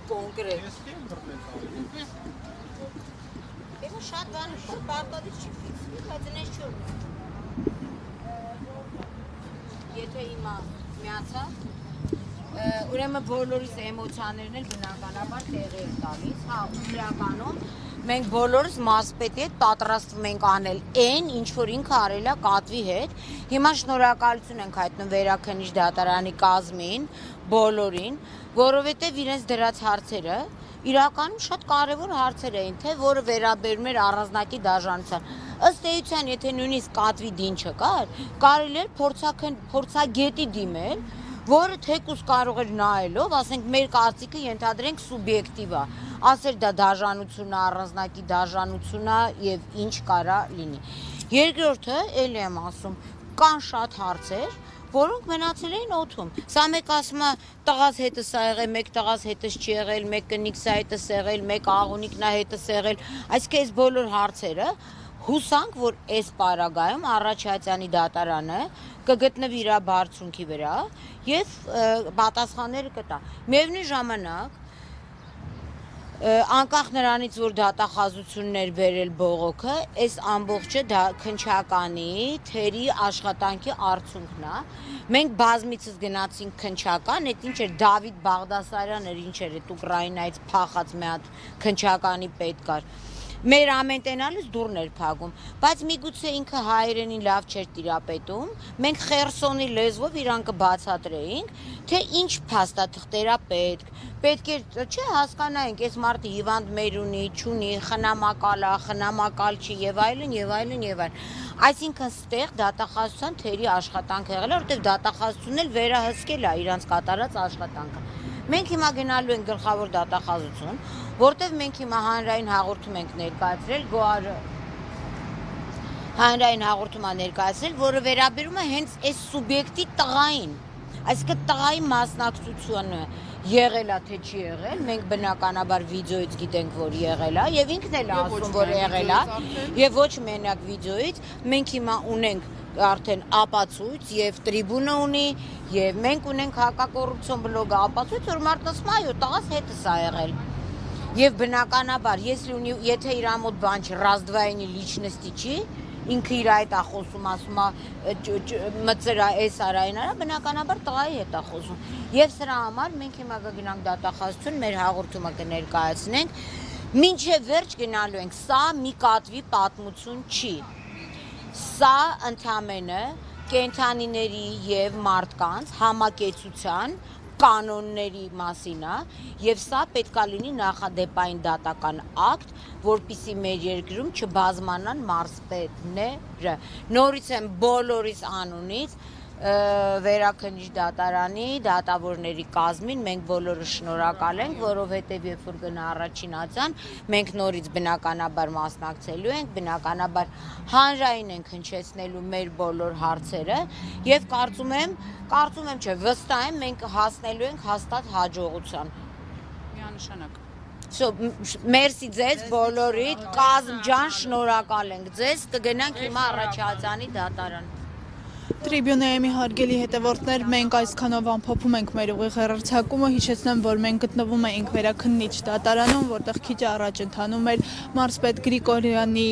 Կոնկրետ։ Ему շատ բան պարտադիր չի ֆիքսի, բայց այնպես չոր։ Եթե հիմա միացա, ուրեմն բոլորիս էմոցիաներն էլ բնականաբար տեղի են տալիս, հա, իրականում մենք բոլորս մասպետի հետ պատրաստվում ենք անել այն, ինչ որ ինքը արել է կատվի հետ։ Հիմա շնորհակալություն ենք հայտնում Վերաքննիչ դատարանի կազմին, բոլորին, որովհետև իրենց դրած հարցերը իրականում շատ կարևոր հարցեր էին, թե որը վերաբերում էր առանձնակի դաժանության։ Ըստ էության, եթե նույնիսկ կատվի դին չկար, կարելի էր փորձագետի դիմել, որը թեկուզ կարող էր նայելով, ասենք մեր կարծիքը ենթադրենք սուբյեկտիվ է, ասել դա դաժանություն է, առանձնակի դաժանություն է եւ ինչ կարա լինի։ Երկրորդը, էլի եմ ասում, կան շատ հարցեր, որոնք մնացել էին օդում։ Սա մեկ ասում է տղաս հետս ա եղել, մեկ տղաս հետս չի եղել, մեկ կնիկս ա հետս եղել, մեկ աղունիկն ա հետս եղել, այսինքն այս բոլոր հարցերը հուսանք, որ այս պարագայում Առաջացյանի դատարանը կգտնվի իր բարձունքի վրա եւ պատասխանները կտա։ Միևնույն ժամանակ անկախ նրանից, որ դատախազություններ բերել բողոքը, այս ամբողջը դա քննչականի թերի աշխատանքի արդյունքն է։ Մենք բազմիցս գնացինք քննչական, այդ ինչ էր Դավիթ Բաղդասարյան էր, ինչ էր այդ Ուկրաինայից փախած մի հատ քննչականի պետ կար։ Մեր ամեն տենալուց դուրն էր փակում, բայց միգուցե ինքը հայերենին լավ չէր տիրապետում, մենք Խերսոնի լեզվով իրան կբացատրեինք, թե ինչ փաստաթղթեր է պետք է, չէ, հասկանայինք, այս մարդը հիվանդ մեր ունի, չունի, խնամակալ է, խնամակալ չի եւ այլն եւ այլն եւ այլն։ Այսինքն ստեղ դատախազության թերի աշխատանք եղել է, որտեղ դատախազությունն էլ վերահսկել է իրանց կատարած աշխատանքը։ Մենք հիմա գնալու ենք գլխավոր դատախազություն, որտեղ մենք հիմա հանրային հաղորդում ենք ներկայացրել, Գոարը հանրային հաղորդում է ներկայացրել, որը վերաբերում է հենց այս սուբյեկտի տղային, այսինքն տղայի մասնակցությունը եղել է թե չի եղել, մենք բնականաբար վիդեոից գիտենք, որ եղել է, եւ ինքն էլ ասում, որ եղել է, եւ ոչ մենակ վիդեոից, մենք հիմա ունենք արդեն ապացույց եւ տրիբունը ունի եւ մենք ունենք հակակոռուպցիոն բլոգը ապացույց, որ մարդն ասում է, այո, տղաս հետս ա եղել։ Եվ բնականաբար, եթե իր մոտ բան չի, ռազդվայինի լիչնստի չի, ինքը իր հետ է խոսում, ասում է մծրա էս արային արա, բնականաբար տղայի հետ է խոսում։ Եվ սրա համար մենք հիմա կգնանք դատախազություն, մեր հաղորդումը կներկայացնենք, մինչև վերջ գնալու ենք, սա մի կատվի պատմություն չի։ Սա ընդամենը կենդանիների եւ մարդկանց համակեցության կանոնների մասին է եւ սա պետքա լինի նախադեպային դատական ակտ, որպիսի մեր երկրում չբազմանան մարզպետները։ Նորից եմ բոլորիս անունից Վերաքննիչ դատարանի դատավորների կազմին մենք բոլորը շնորհակալ ենք, որովհետև երբ որ գնա առաջին ածան, մենք նորից բնականաբար մասնակցելու ենք, բնականաբար հանրային ենք հնչեցնելու մեր բոլոր հարցերը եւ կարծում եմ չէ, վստահ եմ մենք հասնելու ենք հաստատ հաջողության։ Միանշանակ։ Մերսի ձեզ բոլորիդ, կազմ ջան, շնորհակալ ենք ձեզ, կգնանք հիմա Առաջացյանի դատարան։ Տրիբյունայեմի հարգելի հետևորդներ, մենք այսքանով ամփոփում ենք մեր ուղիղ հեռարձակումը, հիշեցնեմ, որ մենք գտնվում ենք Վերաքննիչ դատարանում, որտեղ քիչ առաջ ընթանում էր մարզպետ Գրիգորյանի